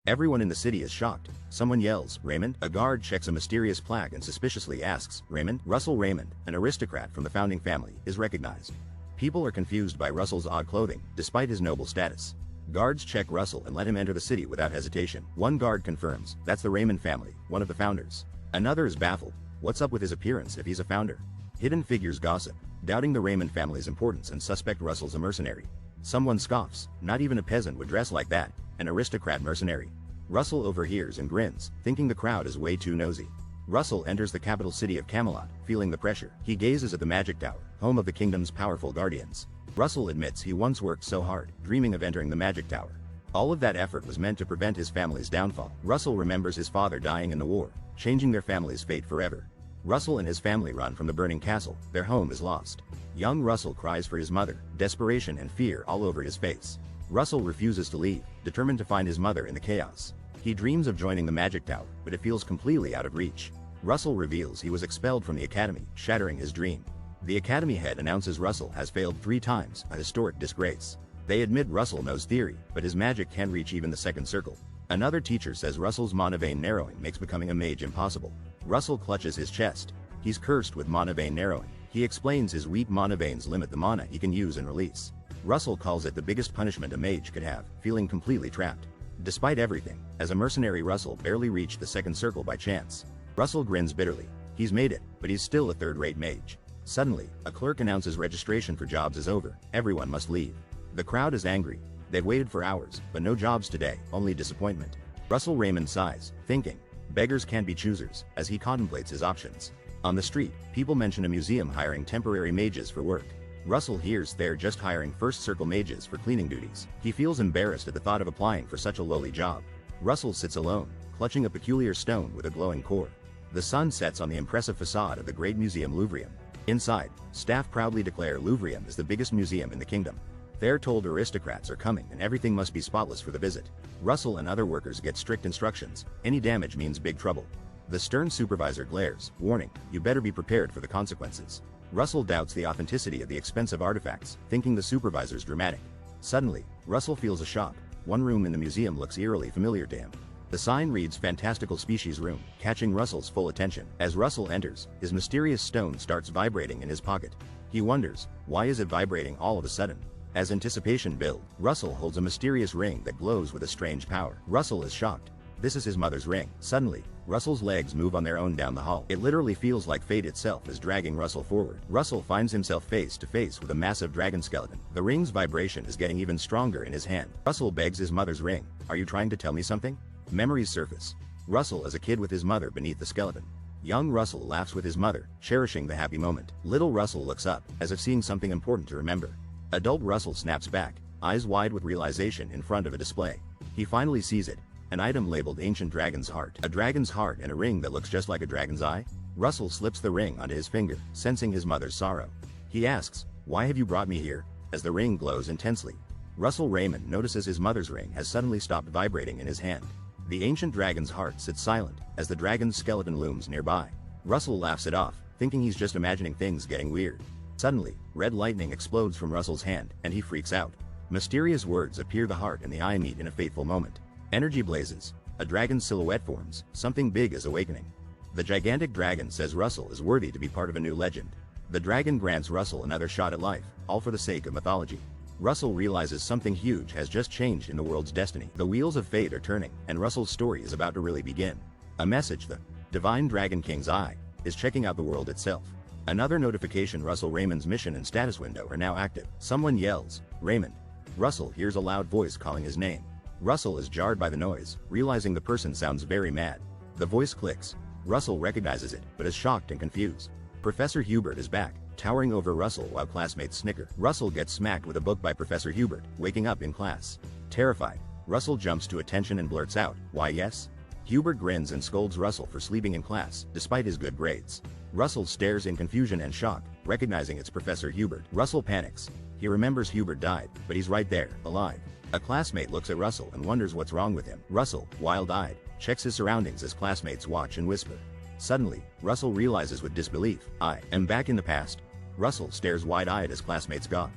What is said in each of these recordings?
Everyone in the city is shocked. Someone yells, "Raymond!" A guard checks a mysterious plaque and suspiciously asks, "Raymond?" Russel Raymond, an aristocrat from the founding family, is recognized. People are confused by Russell's odd clothing, despite his noble status. Guards check Russell and let him enter the city without hesitation. One guard confirms, that's the Raymond family, one of the founders. Another is baffled. What's up with his appearance if he's a founder? Hidden figures gossip, doubting the Raymond family's importance and suspect Russell's a mercenary. Someone scoffs, not even a peasant would dress like that, an aristocrat mercenary. Russell overhears and grins, thinking the crowd is way too nosy. Russell enters the capital city of Camelot, feeling the pressure. He gazes at the Magic Tower, home of the kingdom's powerful guardians. Russell admits he once worked so hard, dreaming of entering the Magic Tower. All of that effort was meant to prevent his family's downfall. Russell remembers his father dying in the war, changing their family's fate forever. Russell and his family run from the burning castle. Their home is lost. Young Russell cries for his mother, desperation and fear all over his face. Russell refuses to leave, determined to find his mother in the chaos. He dreams of joining the Magic Tower, but it feels completely out of reach. Russell reveals he was expelled from the academy, shattering his dream. The academy head announces Russell has failed 3 times, a historic disgrace. They admit Russell knows theory, but his magic can't reach even the second circle. Another teacher says Russell's mana vein narrowing makes becoming a mage impossible. Russell clutches his chest. He's cursed with mana vein narrowing. He explains his weak mana veins limit the mana he can use and release. Russell calls it the biggest punishment a mage could have, feeling completely trapped. Despite everything, as a mercenary Russell barely reached the second circle by chance. Russell grins bitterly. He's made it, but he's still a third-rate mage. Suddenly, a clerk announces registration for jobs is over. Everyone must leave. The crowd is angry. They've waited for hours, but no jobs today, only disappointment. Russell Raymond sighs, thinking, beggars can't be choosers, as he contemplates his options. On the street, people mention a museum hiring temporary mages for work. Russell hears they're just hiring first-circle mages for cleaning duties. He feels embarrassed at the thought of applying for such a lowly job. Russell sits alone, clutching a peculiar stone with a glowing core. The sun sets on the impressive facade of the great museum Louvrium. Inside, staff proudly declare Louvrium is the biggest museum in the kingdom. They're told aristocrats are coming and everything must be spotless for the visit. Russell and other workers get strict instructions. Any damage means big trouble. The stern supervisor glares, warning, you better be prepared for the consequences. Russell doubts the authenticity of the expensive artifacts, thinking the supervisor's dramatic. Suddenly, Russell feels a shock. One room in the museum looks eerily familiar to him. The sign reads Fantastical Species Room, catching Russell's full attention. As Russell enters, his mysterious stone starts vibrating in his pocket. He wonders, why is it vibrating all of a sudden? As anticipation builds, Russell holds a mysterious ring that glows with a strange power. Russell is shocked. This is his mother's ring. Suddenly, Russell's legs move on their own down the hall. It literally feels like fate itself is dragging Russell forward. Russell finds himself face to face with a massive dragon skeleton. The ring's vibration is getting even stronger in his hand. Russell begs his mother's ring. Are you trying to tell me something? Memories surface. Russell is a kid with his mother beneath the skeleton. Young Russell laughs with his mother, cherishing the happy moment. Little Russell looks up, as if seeing something important to remember. Adult Russell snaps back, eyes wide with realization in front of a display. He finally sees it. An item labeled Ancient Dragon's Heart. A dragon's heart and a ring that looks just like a dragon's eye? Russell slips the ring onto his finger, sensing his mother's sorrow. He asks, why have you brought me here? As the ring glows intensely. Russell Raymond notices his mother's ring has suddenly stopped vibrating in his hand. The ancient dragon's heart sits silent, as the dragon's skeleton looms nearby. Russell laughs it off, thinking he's just imagining things getting weird. Suddenly, red lightning explodes from Russell's hand, and he freaks out. Mysterious words appear. The heart and the eye meet in a fateful moment. Energy blazes. A dragon's silhouette forms. Something big is awakening. The gigantic dragon says Russell is worthy to be part of a new legend. The dragon grants Russell another shot at life, all for the sake of mythology. Russell realizes something huge has just changed in the world's destiny. The wheels of fate are turning, and Russell's story is about to really begin. A message, the Divine Dragon King's Eye, is checking out the world itself. Another notification. Russell Raymond's mission and status window are now active. Someone yells, Raymond. Russell hears a loud voice calling his name. Russell is jarred by the noise, realizing the person sounds very mad. The voice clicks. Russell recognizes it, but is shocked and confused. Professor Hubert is back, towering over Russell while classmates snicker. Russell gets smacked with a book by Professor Hubert, waking up in class. Terrified, Russell jumps to attention and blurts out, why yes? Hubert grins and scolds Russell for sleeping in class, despite his good grades. Russell stares in confusion and shock, recognizing it's Professor Hubert. Russell panics. He remembers Hubert died, but he's right there, alive. A classmate looks at Russell and wonders what's wrong with him. Russell, wild-eyed, checks his surroundings as classmates watch and whisper. Suddenly, Russell realizes with disbelief, I am back in the past. Russell stares wide-eyed as classmates gawk.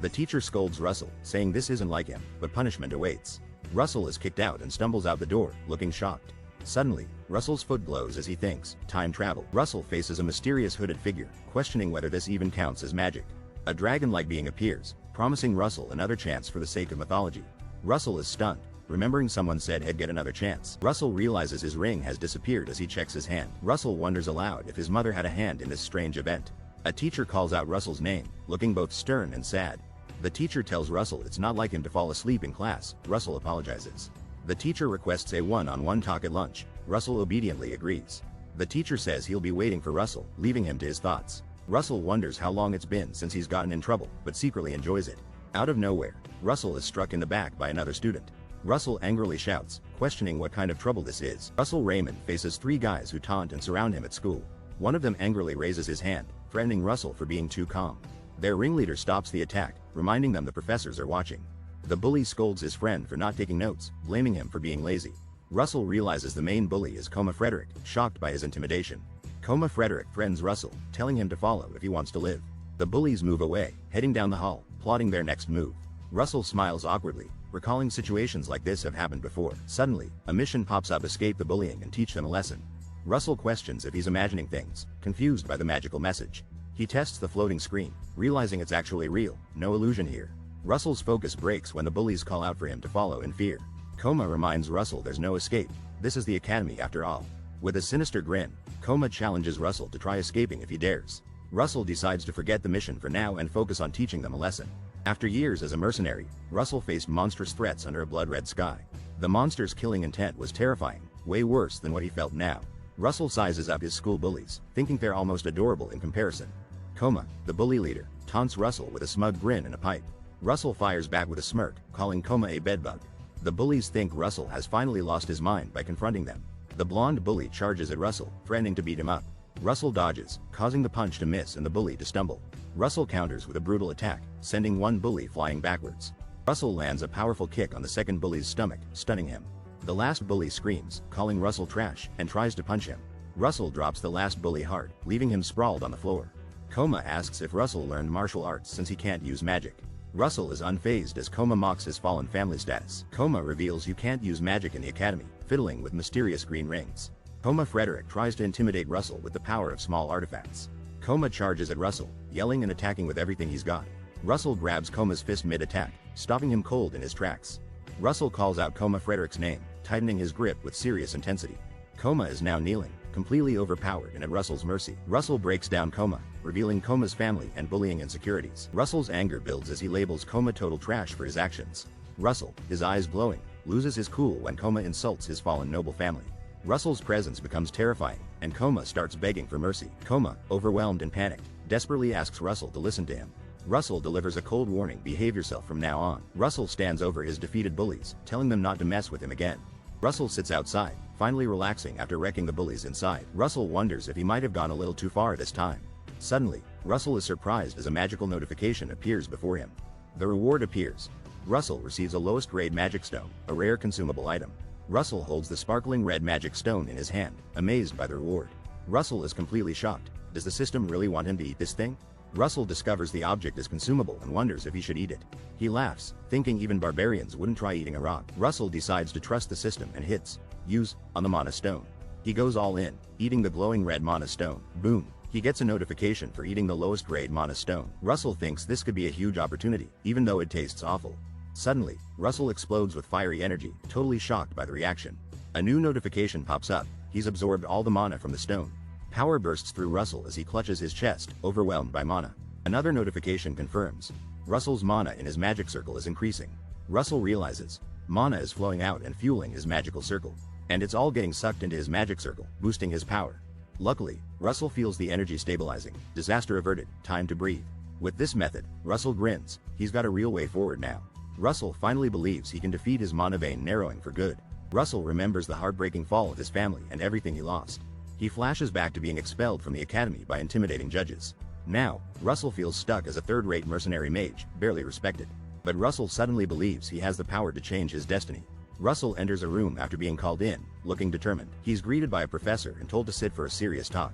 The teacher scolds Russell, saying this isn't like him, but punishment awaits. Russell is kicked out and stumbles out the door, looking shocked. Suddenly, Russell's foot glows as he thinks, time travel. Russell faces a mysterious hooded figure, questioning whether this even counts as magic. A dragon-like being appears, promising Russell another chance for the sake of mythology. Russell is stunned, remembering someone said he'd get another chance. Russell realizes his ring has disappeared as he checks his hand. Russell wonders aloud if his mother had a hand in this strange event. A teacher calls out Russell's name, looking both stern and sad. The teacher tells Russell it's not like him to fall asleep in class. Russell apologizes. The teacher requests a one-on-one talk at lunch. Russell obediently agrees. The teacher says he'll be waiting for Russell, leaving him to his thoughts. Russell wonders how long it's been since he's gotten in trouble, but secretly enjoys it. Out of nowhere, Russell is struck in the back by another student. Russell angrily shouts, questioning what kind of trouble this is. Russel Raymond faces 3 guys who taunt and surround him at school. One of them angrily raises his hand, threatening Russell for being too calm. Their ringleader stops the attack, reminding them the professors are watching. The bully scolds his friend for not taking notes, blaming him for being lazy. Russell realizes the main bully is Coma Frederick, shocked by his intimidation. Coma Frederick threatens Russell, telling him to follow if he wants to live. The bullies move away, heading down the hall, plotting their next move. Russell smiles awkwardly, recalling situations like this have happened before. Suddenly, a mission pops up: escape the bullying and teach them a lesson. Russell questions if he's imagining things, confused by the magical message. He tests the floating screen, realizing it's actually real, no illusion here. Russell's focus breaks when the bullies call out for him to follow in fear. Coma reminds Russell there's no escape. This is the academy after all. With a sinister grin, Coma challenges Russell to try escaping if he dares. Russell decides to forget the mission for now and focus on teaching them a lesson. After years as a mercenary, Russell faced monstrous threats under a blood-red sky. The monster's killing intent was terrifying, way worse than what he felt now. Russell sizes up his school bullies, thinking they're almost adorable in comparison. Coma, the bully leader, taunts Russell with a smug grin and a pipe. Russell fires back with a smirk, calling Coma a bedbug. The bullies think Russell has finally lost his mind by confronting them. The blonde bully charges at Russell, threatening to beat him up. Russell dodges, causing the punch to miss and the bully to stumble. Russell counters with a brutal attack, sending one bully flying backwards. Russell lands a powerful kick on the second bully's stomach, stunning him. The last bully screams, calling Russell trash, and tries to punch him. Russell drops the last bully hard, leaving him sprawled on the floor. Coma asks if Russell learned martial arts since he can't use magic. Russell is unfazed as Coma mocks his fallen family status. Coma reveals you can't use magic in the academy, fiddling with mysterious green rings. Coma Frederick tries to intimidate Russell with the power of small artifacts. Coma charges at Russell, yelling and attacking with everything he's got. Russell grabs Coma's fist mid-attack, stopping him cold in his tracks. Russell calls out Coma Frederick's name, tightening his grip with serious intensity. Coma is now kneeling, completely overpowered and at Russell's mercy. Russell breaks down Coma, revealing Coma's family and bullying insecurities. Russell's anger builds as he labels Coma total trash for his actions. Russell, his eyes glowing, loses his cool when Coma insults his fallen noble family. Russell's presence becomes terrifying, and Coma starts begging for mercy. Coma, overwhelmed and panicked, desperately asks Russell to listen to him. Russell delivers a cold warning: behave yourself from now on. Russell stands over his defeated bullies, telling them not to mess with him again. Russell sits outside, finally relaxing after wrecking the bullies inside. Russell wonders if he might have gone a little too far this time. Suddenly, Russell is surprised as a magical notification appears before him. The reward appears. Russell receives a lowest grade magic stone, a rare consumable item. Russell holds the sparkling red magic stone in his hand, amazed by the reward. Russell is completely shocked. Does the system really want him to eat this thing? Russell discovers the object is consumable and wonders if he should eat it. He laughs, thinking even barbarians wouldn't try eating a rock. Russell decides to trust the system and hits use on the mana stone. He goes all in, eating the glowing red mana stone. Boom. He gets a notification for eating the lowest grade mana stone. Russell thinks this could be a huge opportunity, even though it tastes awful. Suddenly, Russell explodes with fiery energy, totally shocked by the reaction. A new notification pops up. He's absorbed all the mana from the stone. Power bursts through Russell as he clutches his chest, overwhelmed by mana. Another notification confirms Russell's mana in his magic circle is increasing. Russell realizes mana is flowing out and fueling his magical circle, and it's all getting sucked into his magic circle, boosting his power. Luckily, Russell feels the energy stabilizing. Disaster averted, time to breathe. With this method, Russell grins. He's got a real way forward now. Russell finally believes he can defeat his mana vein narrowing for good. Russell remembers the heartbreaking fall of his family and everything he lost. He flashes back to being expelled from the academy by intimidating judges. Now, Russell feels stuck as a third-rate mercenary mage, barely respected. But Russell suddenly believes he has the power to change his destiny. Russell enters a room after being called in, looking determined. He's greeted by a professor and told to sit for a serious talk.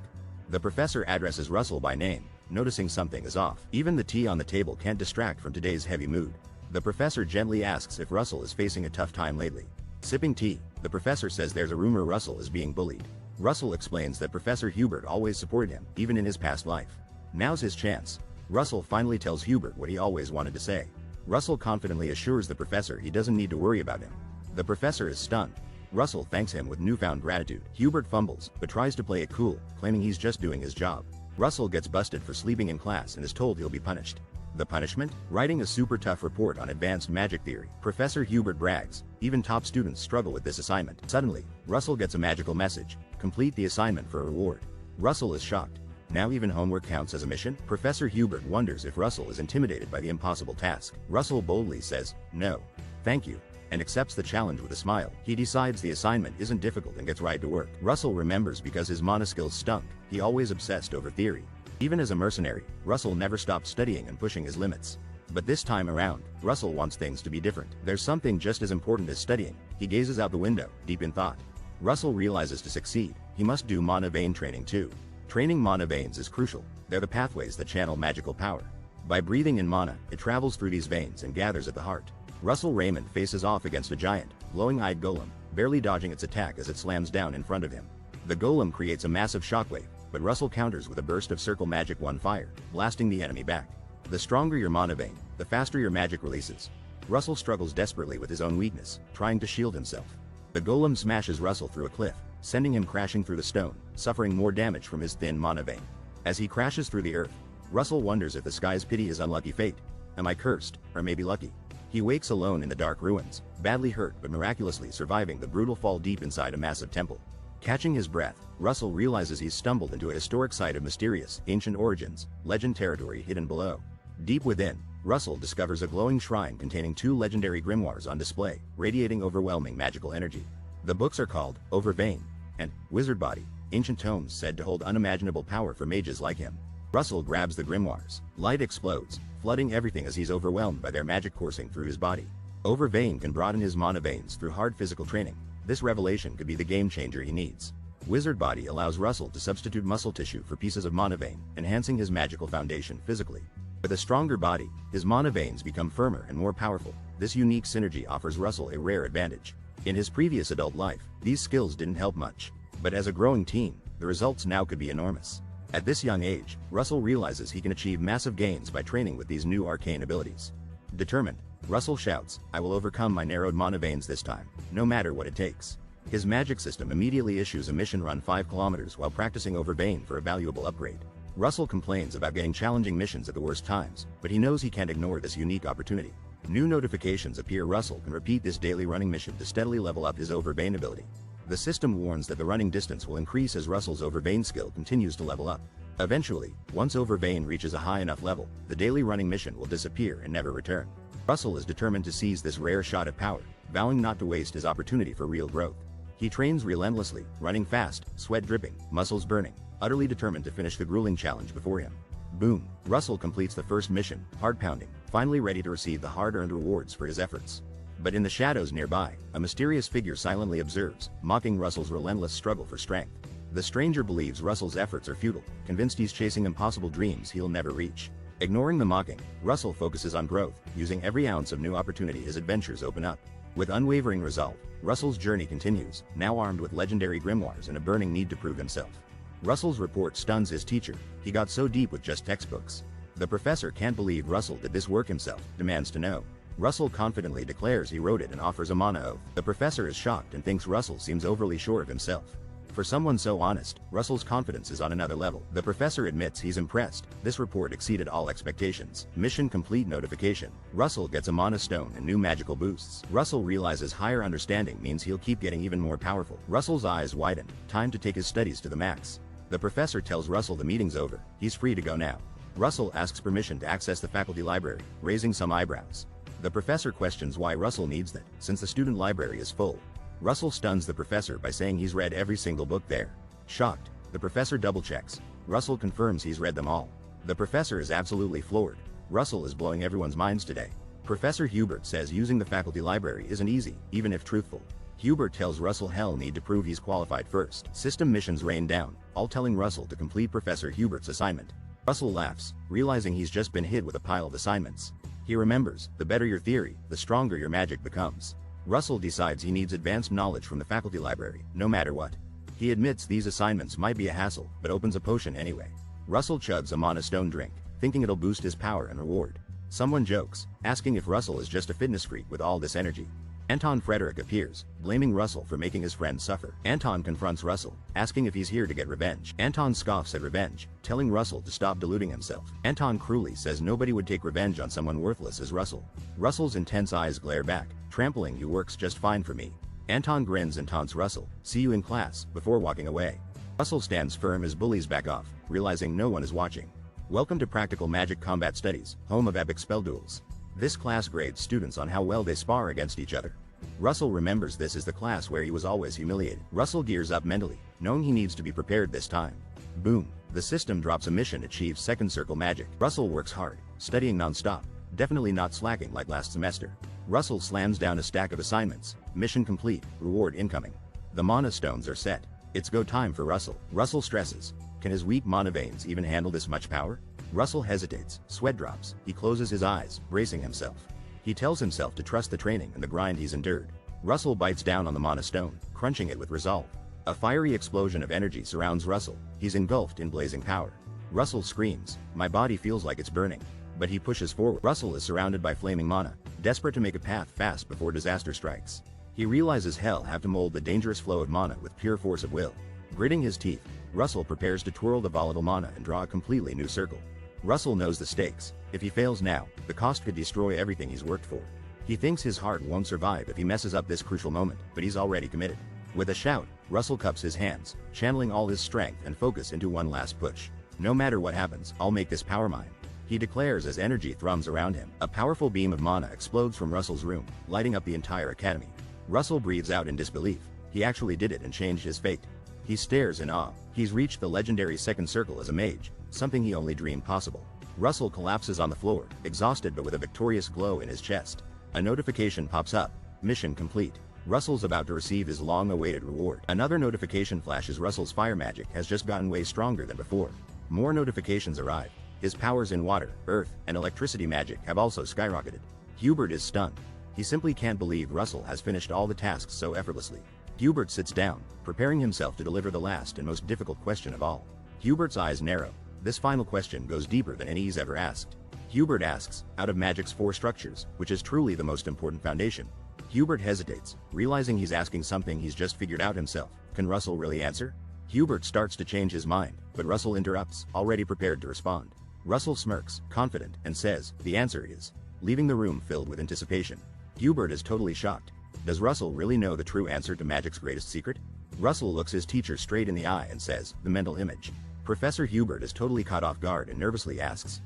The professor addresses Russell by name, noticing something is off. Even the tea on the table can't distract from today's heavy mood. The professor gently asks if Russell is facing a tough time lately. Sipping tea, the professor says there's a rumor Russell is being bullied. Russell explains that Professor Hubert always supported him, even in his past life. Now's his chance. Russell finally tells Hubert what he always wanted to say. Russell confidently assures the professor he doesn't need to worry about him. The professor is stunned. Russell thanks him with newfound gratitude. Hubert fumbles, but tries to play it cool, claiming he's just doing his job. Russell gets busted for sleeping in class and is told he'll be punished. The punishment? Writing a super tough report on advanced magic theory. Professor Hubert brags. Even top students struggle with this assignment. Suddenly, Russell gets a magical message. Complete the assignment for a reward. Russell is shocked. Now even homework counts as a mission? Professor Hubert wonders if Russell is intimidated by the impossible task. Russell boldly says, "No. Thank you," and accepts the challenge with a smile. He decides the assignment isn't difficult and gets right to work. Russell remembers because his mana skills stunk, he always obsessed over theory. Even as a mercenary, Russell never stopped studying and pushing his limits. But this time around, Russell wants things to be different. There's something just as important as studying. He gazes out the window, deep in thought. Russell realizes to succeed, he must do mana vein training too. Training mana veins is crucial. They're the pathways that channel magical power. By breathing in mana, it travels through these veins and gathers at the heart. Russel Raymond faces off against a giant, glowing-eyed golem, barely dodging its attack as it slams down in front of him. The golem creates a massive shockwave, but Russell counters with a burst of circle magic one fire, blasting the enemy back. The stronger your mana vein, the faster your magic releases. Russell struggles desperately with his own weakness, trying to shield himself. The golem smashes Russell through a cliff, sending him crashing through the stone, suffering more damage from his thin mana vein. As he crashes through the earth, Russell wonders if the sky's pity is unlucky fate. Am I cursed, or maybe lucky? He wakes alone in the dark ruins, badly hurt but miraculously surviving the brutal fall deep inside a massive temple. Catching his breath, Russell realizes he's stumbled into a historic site of mysterious, ancient origins, legend territory hidden below. Deep within, Russell discovers a glowing shrine containing 2 legendary grimoires on display, radiating overwhelming magical energy. The books are called Overvein and Wizard Body, ancient tomes said to hold unimaginable power for mages like him. Russell grabs the grimoires. Light explodes, flooding everything as he's overwhelmed by their magic coursing through his body. Overvein can broaden his mana veins through hard physical training. This revelation could be the game changer he needs. Wizard Body allows Russell to substitute muscle tissue for pieces of mana vein, enhancing his magical foundation physically. With a stronger body, his mana veins become firmer and more powerful. This unique synergy offers Russell a rare advantage. In his previous adult life, these skills didn't help much. But as a growing teen, the results now could be enormous. At this young age, Russell realizes he can achieve massive gains by training with these new arcane abilities. Determined, Russell shouts, "I will overcome my narrowed mana veins this time, no matter what it takes." His magic system immediately issues a mission run 5 kilometers while practicing Overvein for a valuable upgrade. Russell complains about getting challenging missions at the worst times, but he knows he can't ignore this unique opportunity. New notifications appear. Russell can repeat this daily running mission to steadily level up his Overvein ability. The system warns that the running distance will increase as Russell's Overvein skill continues to level up. Eventually, once Overvein reaches a high enough level, the daily running mission will disappear and never return. Russell is determined to seize this rare shot at power, vowing not to waste his opportunity for real growth. He trains relentlessly, running fast, sweat dripping, muscles burning, utterly determined to finish the grueling challenge before him. Boom! Russell completes the first mission, heart pounding, finally ready to receive the hard-earned rewards for his efforts. But in the shadows nearby, a mysterious figure silently observes, mocking Russell's relentless struggle for strength. The stranger believes Russell's efforts are futile, convinced he's chasing impossible dreams he'll never reach. Ignoring the mocking, Russell focuses on growth, using every ounce of new opportunity his adventures open up. With unwavering resolve, Russell's journey continues, now armed with legendary grimoires and a burning need to prove himself. Russell's report stuns his teacher. He got so deep with just textbooks. The professor can't believe Russell did this work himself, demands to know. Russell confidently declares he wrote it and offers a mana oath. The professor is shocked and thinks Russell seems overly sure of himself. For someone so honest, Russell's confidence is on another level. The professor admits he's impressed. This report exceeded all expectations. Mission complete notification. Russell gets a mana stone and new magical boosts. Russell realizes higher understanding means he'll keep getting even more powerful. Russell's eyes widen. Time to take his studies to the max. The professor tells Russell the meeting's over. He's free to go now. Russell asks permission to access the faculty library, raising some eyebrows. The professor questions why Russell needs that, since the student library is full. Russell stuns the professor by saying he's read every single book there. Shocked, the professor double-checks. Russell confirms he's read them all. The professor is absolutely floored. Russell is blowing everyone's minds today. Professor Hubert says using the faculty library isn't easy, even if truthful. Hubert tells Russell he'll need to prove he's qualified first. System missions rain down, all telling Russell to complete Professor Hubert's assignment. Russell laughs, realizing he's just been hit with a pile of assignments. He remembers, the better your theory, the stronger your magic becomes. Russell decides he needs advanced knowledge from the faculty library, no matter what. He admits these assignments might be a hassle, but opens a potion anyway. Russell chugs a mana stone drink, thinking it'll boost his power and reward. Someone jokes, asking if Russell is just a fitness freak with all this energy. Anton Frederick appears, blaming Russell for making his friend suffer. Anton confronts Russell, asking if he's here to get revenge. Anton scoffs at revenge, telling Russell to stop deluding himself. Anton cruelly says nobody would take revenge on someone worthless as Russell. Russell's intense eyes glare back, trampling you works just fine for me. Anton grins and taunts Russell, see you in class, before walking away. Russell stands firm as bullies back off, realizing no one is watching. Welcome to Practical Magic Combat Studies, home of epic spell duels. This class grades students on how well they spar against each other. Russell remembers this is the class where he was always humiliated. Russell gears up mentally, knowing he needs to be prepared this time. Boom. The system drops a mission achieves second circle magic. Russell works hard, studying non-stop, definitely not slacking like last semester. Russell slams down a stack of assignments. Mission complete, reward incoming. The mana stones are set. It's go time for Russell. Russell stresses. Can his weak mana veins even handle this much power? Russell hesitates, sweat drops, he closes his eyes, bracing himself. He tells himself to trust the training and the grind he's endured. Russell bites down on the mana stone, crunching it with resolve. A fiery explosion of energy surrounds Russell, he's engulfed in blazing power. Russell screams, my body feels like it's burning. But he pushes forward. Russell is surrounded by flaming mana, desperate to make a path fast before disaster strikes. He realizes hell have to mold the dangerous flow of mana with pure force of will. Gritting his teeth, Russell prepares to twirl the volatile mana and draw a completely new circle. Russell knows the stakes. If he fails now, the cost could destroy everything he's worked for. He thinks his heart won't survive if he messes up this crucial moment, but he's already committed. With a shout, Russell cups his hands, channeling all his strength and focus into one last push. No matter what happens, I'll make this power mine, he declares as energy thrums around him. A powerful beam of mana explodes from Russell's room, lighting up the entire academy. Russell breathes out in disbelief. He actually did it and changed his fate. He stares in awe. He's reached the legendary second circle as a mage, something he only dreamed possible. Russell collapses on the floor, exhausted but with a victorious glow in his chest. A notification pops up. Mission complete. Russell's about to receive his long-awaited reward. Another notification flashes. Russell's fire magic has just gotten way stronger than before. More notifications arrive. His powers in water, earth, and electricity magic have also skyrocketed. Hubert is stunned. He simply can't believe Russell has finished all the tasks so effortlessly. Hubert sits down, preparing himself to deliver the last and most difficult question of all. Hubert's eyes narrow. This final question goes deeper than any he's ever asked. Hubert asks, out of magic's 4 structures, which is truly the most important foundation? Hubert hesitates, realizing he's asking something he's just figured out himself. Can Russell really answer? Hubert starts to change his mind, but Russell interrupts, already prepared to respond. Russell smirks, confident, and says, the answer is, leaving the room filled with anticipation. Hubert is totally shocked. Does Russell really know the true answer to magic's greatest secret? Russell looks his teacher straight in the eye and says, the mental image. Professor Hubert is totally caught off guard and nervously asks,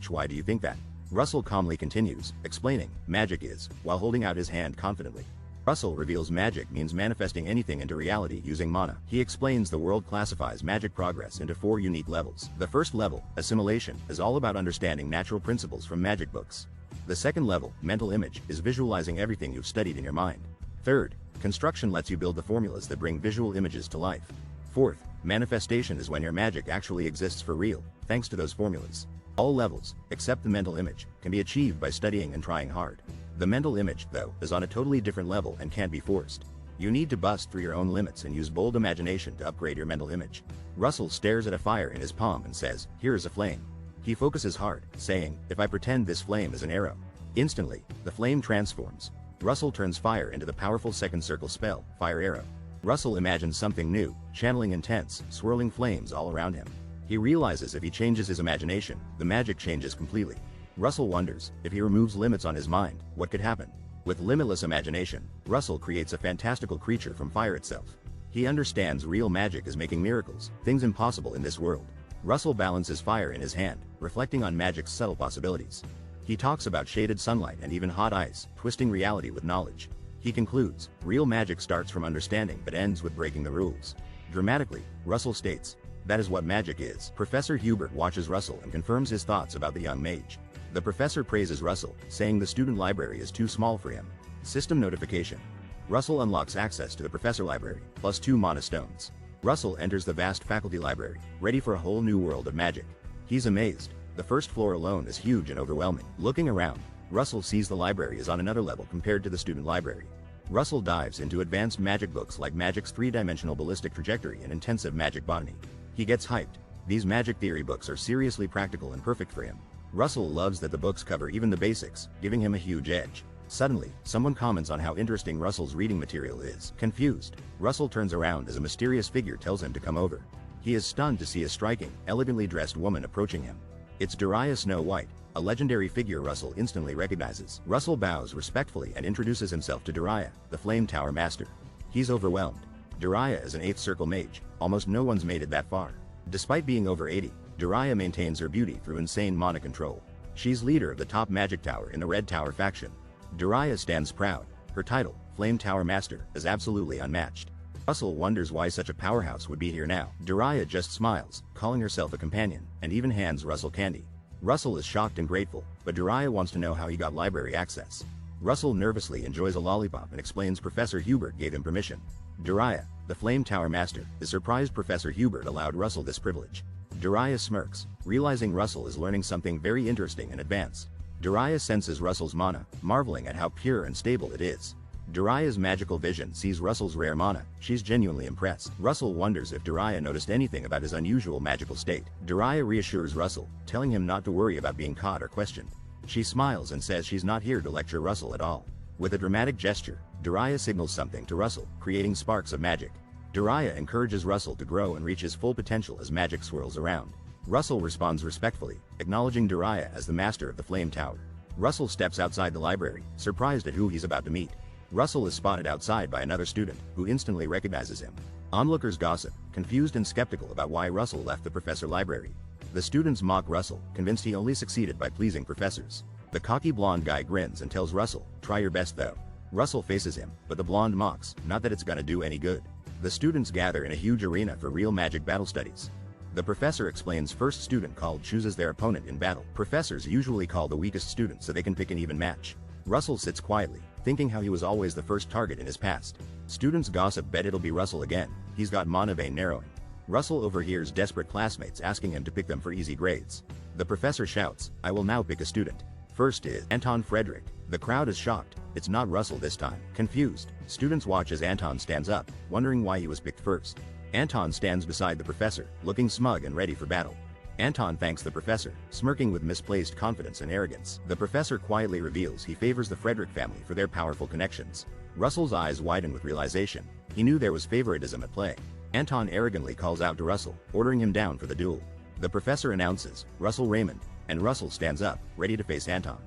why do you think that? Russell calmly continues, explaining, magic is, while holding out his hand confidently. Russell reveals magic means manifesting anything into reality using mana. He explains the world classifies magic progress into 4 unique levels. The first level, assimilation, is all about understanding natural principles from magic books. The second level, mental image, is visualizing everything you've studied in your mind. Third, construction lets you build the formulas that bring visual images to life. Fourth, manifestation is when your magic actually exists for real, thanks to those formulas. All levels, except the mental image, can be achieved by studying and trying hard. The mental image, though, is on a totally different level and can't be forced. You need to bust through your own limits and use bold imagination to upgrade your mental image. Russell stares at a fire in his palm and says, here is a flame. He focuses hard, saying, if I pretend this flame is an arrow. Instantly, the flame transforms. Russell turns fire into the powerful second circle spell, Fire Arrow. Russell imagines something new, channeling intense, swirling flames all around him. He realizes if he changes his imagination, the magic changes completely. Russell wonders, if he removes limits on his mind, what could happen? With limitless imagination, Russell creates a fantastical creature from fire itself. He understands real magic is making miracles, things impossible in this world. Russell balances fire in his hand, reflecting on magic's subtle possibilities. He talks about shaded sunlight and even hot ice, twisting reality with knowledge. He concludes, real magic starts from understanding but ends with breaking the rules. Dramatically, Russell states, that is what magic is. Professor Hubert watches Russell and confirms his thoughts about the young mage. The professor praises Russell, saying the student library is too small for him. System notification. Russell unlocks access to the professor library, plus 2 mana stones. Russell enters the vast faculty library, ready for a whole new world of magic. He's amazed. The first floor alone is huge and overwhelming. Looking around, Russell sees the library is on another level compared to the student library. Russell dives into advanced magic books like Magic's three-dimensional ballistic trajectory and intensive magic botany. He gets hyped. These magic theory books are seriously practical and perfect for him. Russell loves that the books cover even the basics, giving him a huge edge. Suddenly, someone comments on how interesting Russell's reading material is. Confused, Russell turns around as a mysterious figure tells him to come over. He is stunned to see a striking, elegantly dressed woman approaching him. It's Jiraiya Snow White, a legendary figure Russell instantly recognizes. Russell bows respectfully and introduces himself to Jiraiya, the Flame Tower Master. He's overwhelmed. Jiraiya is an 8th circle mage, almost no one's made it that far. Despite being over 80, Jiraiya maintains her beauty through insane mana control. She's leader of the top magic tower in the Red Tower faction. Jiraiya stands proud. Her title, Flame Tower Master, is absolutely unmatched. Russell wonders why such a powerhouse would be here now. Jiraiya just smiles, calling herself a companion, and even hands Russell candy. Russell is shocked and grateful, but Jiraiya wants to know how he got library access. Russell nervously enjoys a lollipop and explains Professor Hubert gave him permission. Jiraiya, the Flame Tower Master, is surprised Professor Hubert allowed Russell this privilege. Jiraiya smirks, realizing Russell is learning something very interesting and advanced. Jiraiya senses Russell's mana, marveling at how pure and stable it is. Jiraiya's magical vision sees Russell's rare mana. She's genuinely impressed. Russell wonders if Jiraiya noticed anything about his unusual magical state. Jiraiya reassures Russell, telling him not to worry about being caught or questioned. She smiles and says she's not here to lecture Russell at all. With a dramatic gesture, Jiraiya signals something to Russell, creating sparks of magic. Jiraiya encourages Russell to grow and reach his full potential as magic swirls around. Russell responds respectfully, acknowledging Jiraiya as the master of the Flame Tower. Russell steps outside the library, surprised at who he's about to meet. Russell is spotted outside by another student, who instantly recognizes him. Onlookers gossip, confused and skeptical about why Russell left the professor library. The students mock Russell, convinced he only succeeded by pleasing professors. The cocky blonde guy grins and tells Russell, "Try your best though." Russell faces him, but the blonde mocks, not that it's gonna do any good. The students gather in a huge arena for real magic battle studies. The professor explains first student called chooses their opponent in battle. Professors usually call the weakest student so they can pick an even match. Russell sits quietly, thinking how he was always the first target in his past. Students gossip bet it'll be Russell again, he's got mana vein narrowing. Russell overhears desperate classmates asking him to pick them for easy grades. The professor shouts, "I will now pick a student. First is Anton Frederick." The crowd is shocked, it's not Russell this time. Confused, students watch as Anton stands up, wondering why he was picked first. Anton stands beside the professor, looking smug and ready for battle. Anton thanks the professor, smirking with misplaced confidence and arrogance. The professor quietly reveals he favors the Frederick family for their powerful connections. Russell's eyes widen with realization. He knew there was favoritism at play. Anton arrogantly calls out to Russell, ordering him down for the duel. The professor announces, "Russel Raymond," and Russell stands up, ready to face Anton.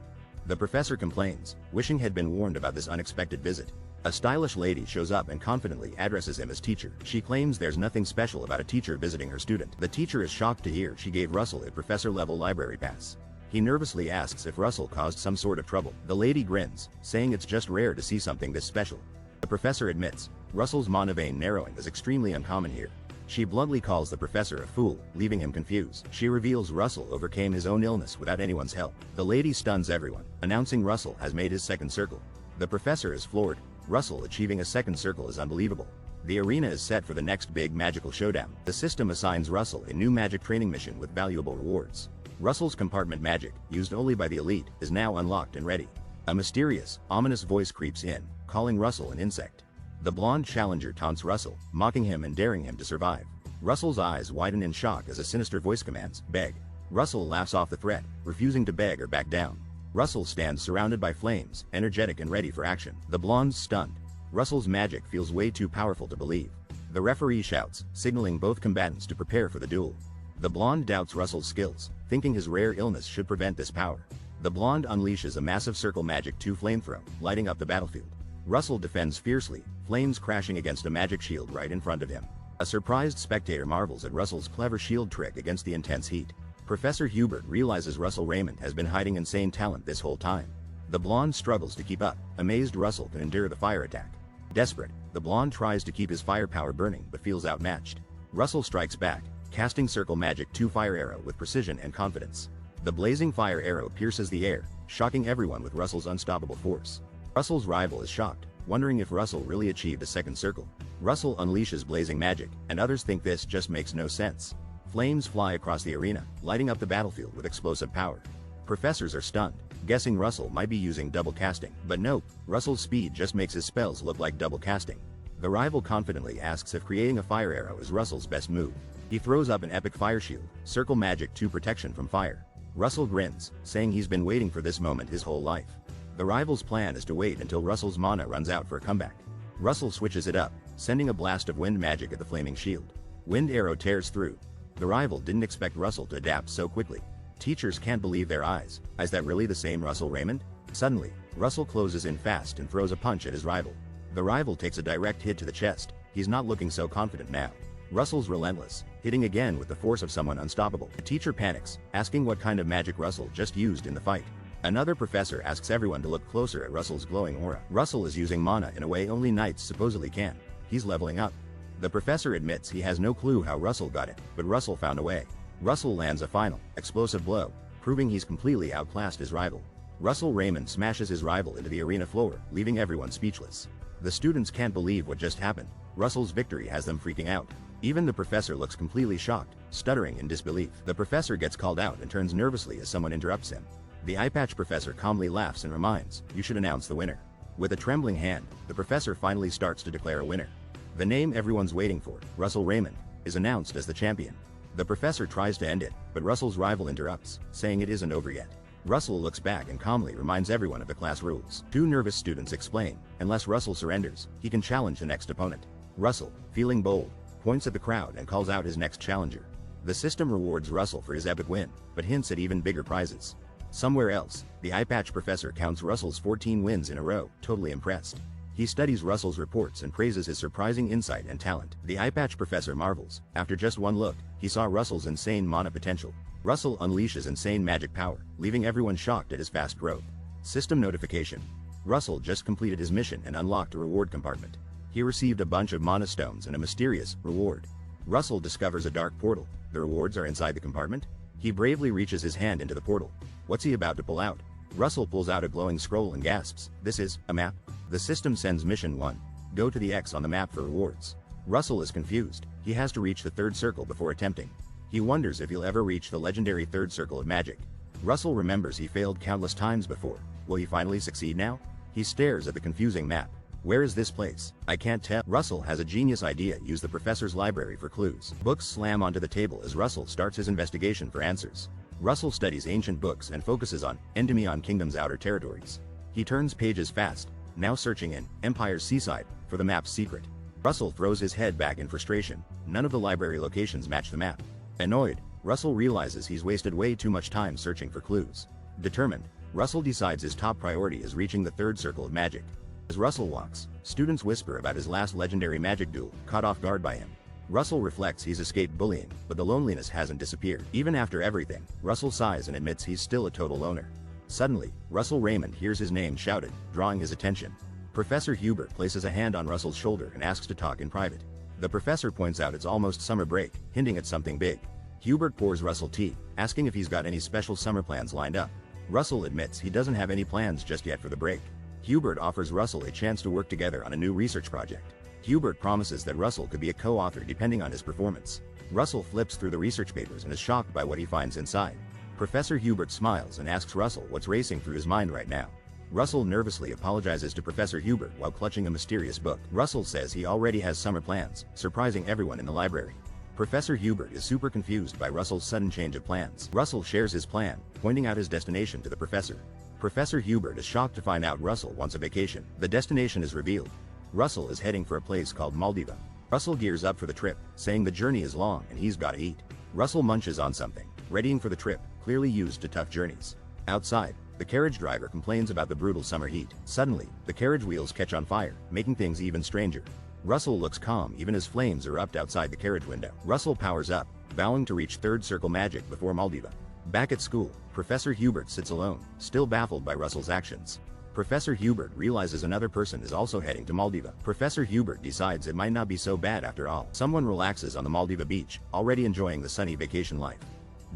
The professor complains, wishing he'd been warned about this unexpected visit. A stylish lady shows up and confidently addresses him as teacher. She claims there's nothing special about a teacher visiting her student. The teacher is shocked to hear she gave Russell a professor-level library pass. He nervously asks if Russell caused some sort of trouble. The lady grins, saying it's just rare to see something this special. The professor admits, Russell's mana vein narrowing is extremely uncommon here. She bluntly calls the professor a fool, leaving him confused. She reveals Russell overcame his own illness without anyone's help. The lady stuns everyone, announcing Russell has made his second circle. The professor is floored. Russell achieving a second circle is unbelievable. The arena is set for the next big magical showdown. The system assigns Russell a new magic training mission with valuable rewards. Russell's compartment magic, used only by the elite, is now unlocked and ready. A mysterious, ominous voice creeps in, calling Russell an insect. The blonde challenger taunts Russell, mocking him and daring him to survive. Russell's eyes widen in shock as a sinister voice commands, "Beg." Russell laughs off the threat, refusing to beg or back down. Russell stands surrounded by flames, energetic and ready for action. The blonde's stunned. Russell's magic feels way too powerful to believe. The referee shouts, signaling both combatants to prepare for the duel. The blonde doubts Russell's skills, thinking his rare illness should prevent this power. The blonde unleashes a massive circle magic 2 flamethrower, lighting up the battlefield. Russell defends fiercely, flames crashing against a magic shield right in front of him. A surprised spectator marvels at Russell's clever shield trick against the intense heat. Professor Hubert realizes Russel Raymond has been hiding insane talent this whole time. The blonde struggles to keep up, amazed Russell can endure the fire attack. Desperate, the blonde tries to keep his firepower burning but feels outmatched. Russell strikes back, casting circle magic 2 fire arrow with precision and confidence. The blazing fire arrow pierces the air, shocking everyone with Russell's unstoppable force. Russell's rival is shocked, wondering if Russell really achieved a second circle. Russell unleashes blazing magic, and others think this just makes no sense. Flames fly across the arena, lighting up the battlefield with explosive power. Professors are stunned, guessing Russell might be using double casting, but nope, Russell's speed just makes his spells look like double casting. The rival confidently asks if creating a fire arrow is Russell's best move. He throws up an epic fire shield, circle magic to protection from fire. Russell grins, saying he's been waiting for this moment his whole life. The rival's plan is to wait until Russell's mana runs out for a comeback. Russell switches it up, sending a blast of wind magic at the flaming shield. Wind arrow tears through. The rival didn't expect Russell to adapt so quickly. Teachers can't believe their eyes. Is that really the same Russel Raymond? Suddenly, Russell closes in fast and throws a punch at his rival. The rival takes a direct hit to the chest. He's not looking so confident now. Russell's relentless, hitting again with the force of someone unstoppable. The teacher panics, asking what kind of magic Russell just used in the fight. Another professor asks everyone to look closer at Russell's glowing aura. Russell is using mana in a way only knights supposedly can. He's leveling up. The professor admits he has no clue how Russell got it, but Russell found a way. Russell lands a final, explosive blow, proving he's completely outclassed his rival. Russel Raymond smashes his rival into the arena floor, leaving everyone speechless. The students can't believe what just happened. Russell's victory has them freaking out. Even the professor looks completely shocked, stuttering in disbelief. The professor gets called out and turns nervously as someone interrupts him. The eye-patch professor calmly laughs and reminds, "You should announce the winner." With a trembling hand, the professor finally starts to declare a winner. The name everyone's waiting for, Russel Raymond, is announced as the champion. The professor tries to end it, but Russell's rival interrupts, saying it isn't over yet. Russell looks back and calmly reminds everyone of the class rules. Two nervous students explain, unless Russell surrenders, he can challenge the next opponent. Russell, feeling bold, points at the crowd and calls out his next challenger. The system rewards Russell for his epic win, but hints at even bigger prizes. Somewhere else, the eye-patch professor counts Russell's 14 wins in a row, totally impressed. He studies Russell's reports and praises his surprising insight and talent. The eye-patch professor marvels. After just one look, he saw Russell's insane mana potential. Russell unleashes insane magic power, leaving everyone shocked at his fast growth. System notification. Russell just completed his mission and unlocked a reward compartment. He received a bunch of mana stones and a mysterious reward. Russell discovers a dark portal. The rewards are inside the compartment? He bravely reaches his hand into the portal. What's he about to pull out? Russell pulls out a glowing scroll and gasps, "This is a map?" The system sends mission 1. Go to the X on the map for rewards. Russell is confused. He has to reach the third circle before attempting. He wonders if he'll ever reach the legendary third circle of magic. Russell remembers he failed countless times before. Will he finally succeed now? He stares at the confusing map. Where is this place? I can't tell. Russell has a genius idea. Use the professor's library for clues. Books slam onto the table as Russell starts his investigation for answers. Russell studies ancient books and focuses on Endymion Kingdom's outer territories. He turns pages fast, now searching in Empire's seaside for the map's secret. Russell throws his head back in frustration. None of the library locations match the map. Annoyed, Russell realizes he's wasted way too much time searching for clues. Determined, Russell decides his top priority is reaching the third circle of magic. As Russell walks, students whisper about his last legendary magic duel, caught off guard by him. Russell reflects he's escaped bullying, but the loneliness hasn't disappeared. Even after everything, Russell sighs and admits he's still a total loner. Suddenly, Russel Raymond hears his name shouted, drawing his attention. Professor Hubert places a hand on Russell's shoulder and asks to talk in private. The professor points out it's almost summer break, hinting at something big. Hubert pours Russell tea, asking if he's got any special summer plans lined up. Russell admits he doesn't have any plans just yet for the break. Hubert offers Russell a chance to work together on a new research project. Hubert promises that Russell could be a co-author depending on his performance. Russell flips through the research papers and is shocked by what he finds inside. Professor Hubert smiles and asks Russell what's racing through his mind right now. Russell nervously apologizes to Professor Hubert while clutching a mysterious book. Russell says he already has summer plans, surprising everyone in the library. Professor Hubert is super confused by Russell's sudden change of plans. Russell shares his plan, pointing out his destination to the professor. Professor Hubert is shocked to find out Russell wants a vacation. The destination is revealed. Russell is heading for a place called Maldiva. Russell gears up for the trip, saying the journey is long and he's gotta eat. Russell munches on something, readying for the trip, clearly used to tough journeys. Outside, the carriage driver complains about the brutal summer heat. Suddenly, the carriage wheels catch on fire, making things even stranger. Russell looks calm even as flames erupt outside the carriage window. Russell powers up, vowing to reach third circle magic before Maldiva. Back at school, Professor Hubert sits alone, still baffled by Russell's actions. Professor Hubert realizes another person is also heading to Maldiva. Professor Hubert decides it might not be so bad after all. Someone relaxes on the Maldiva beach, already enjoying the sunny vacation life.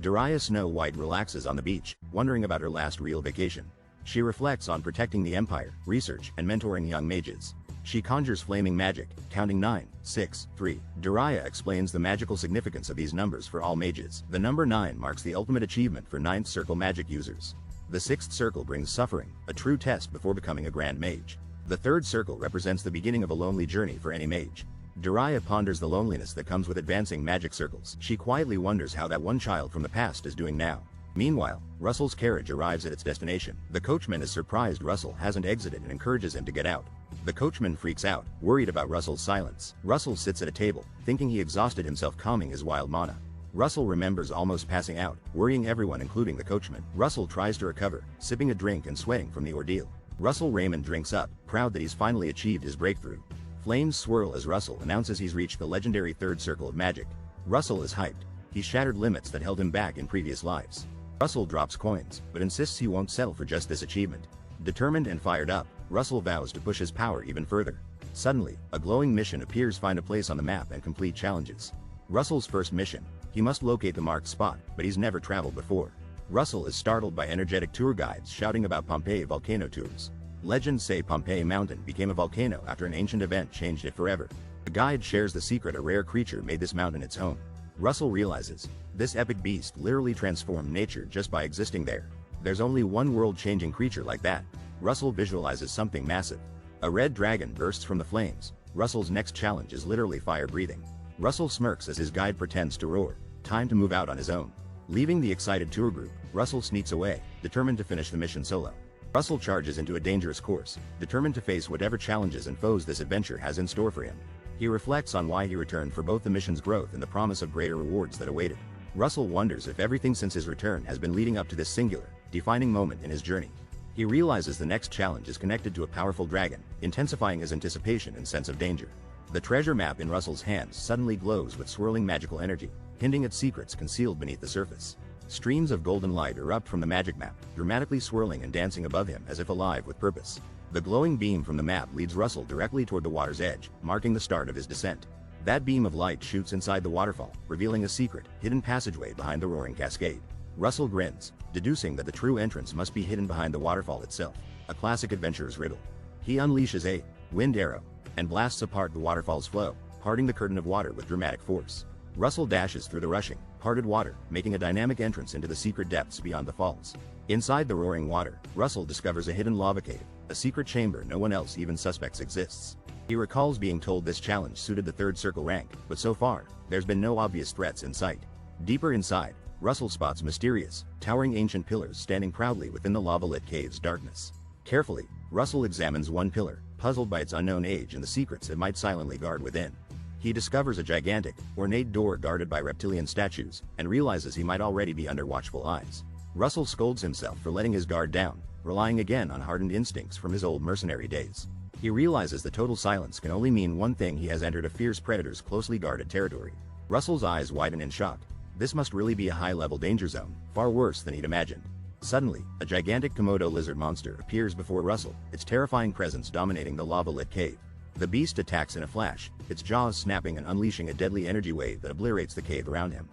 Daria Snow White relaxes on the beach, wondering about her last real vacation. She reflects on protecting the Empire, research, and mentoring young mages. She conjures flaming magic, counting 9, 6, 3. Jiraiya explains the magical significance of these numbers for all mages. The number 9 marks the ultimate achievement for 9th circle magic users. The 6th circle brings suffering, a true test before becoming a grand mage. The 3rd circle represents the beginning of a lonely journey for any mage. Jiraiya ponders the loneliness that comes with advancing magic circles. She quietly wonders how that one child from the past is doing now. Meanwhile, Russel's carriage arrives at its destination. The coachman is surprised Russel hasn't exited and encourages him to get out. The coachman freaks out, worried about Russel's silence. Russel sits at a table, thinking he exhausted himself calming his wild mana. Russel remembers almost passing out, worrying everyone including the coachman. Russel tries to recover, sipping a drink and sweating from the ordeal. Russel Raymond drinks up, proud that he's finally achieved his breakthrough. Flames swirl as Russel announces he's reached the legendary 3rd circle of magic. Russel is hyped. He's shattered limits that held him back in previous lives. Russel drops coins, but insists he won't settle for just this achievement. Determined and fired up, Russel vows to push his power even further. Suddenly, a glowing mission appears. Find a place on the map and complete challenges. Russel's first mission. He must locate the marked spot, but he's never traveled before. Russel is startled by energetic tour guides shouting about Pompeii volcano tours. Legends say Pompeii Mountain became a volcano after an ancient event changed it forever. The guide shares the secret a rare creature made this mountain its home. Russel realizes, this epic beast literally transformed nature just by existing there. There's only one world-changing creature like that. Russel visualizes something massive. A red dragon bursts from the flames. Russel's next challenge is literally fire-breathing. Russel smirks as his guide pretends to roar. Time to move out on his own. Leaving the excited tour group, Russel sneaks away, determined to finish the mission solo. Russel charges into a dangerous course, determined to face whatever challenges and foes this adventure has in store for him. He reflects on why he returned for both the mission's growth and the promise of greater rewards that awaited. Russel wonders if everything since his return has been leading up to this singular, defining moment in his journey. He realizes the next challenge is connected to a powerful dragon, intensifying his anticipation and sense of danger. The treasure map in Russel's hands suddenly glows with swirling magical energy, hinting at secrets concealed beneath the surface. Streams of golden light erupt from the magic map, dramatically swirling and dancing above him as if alive with purpose. The glowing beam from the map leads Russel directly toward the water's edge, marking the start of his descent. That beam of light shoots inside the waterfall, revealing a secret, hidden passageway behind the roaring cascade. Russel grins, deducing that the true entrance must be hidden behind the waterfall itself, a classic adventurer's riddle. He unleashes a wind arrow and blasts apart the waterfall's flow, parting the curtain of water with dramatic force. Russel dashes through the rushing, parted water, making a dynamic entrance into the secret depths beyond the falls. Inside the roaring water, Russel discovers a hidden lava cave, a secret chamber no one else even suspects exists. He recalls being told this challenge suited the 3rd circle rank, but so far, there's been no obvious threats in sight. Deeper inside, Russel spots mysterious, towering ancient pillars standing proudly within the lava-lit cave's darkness. Carefully, Russel examines one pillar, puzzled by its unknown age and the secrets it might silently guard within. He discovers a gigantic, ornate door guarded by reptilian statues, and realizes he might already be under watchful eyes. Russel scolds himself for letting his guard down, relying again on hardened instincts from his old mercenary days. He realizes the total silence can only mean one thing: he has entered a fierce predator's closely guarded territory. Russel's eyes widen in shock. This must really be a high-level danger zone, far worse than he'd imagined. Suddenly, a gigantic Komodo lizard monster appears before Russel, its terrifying presence dominating the lava-lit cave. The beast attacks in a flash, its jaws snapping and unleashing a deadly energy wave that obliterates the cave around him.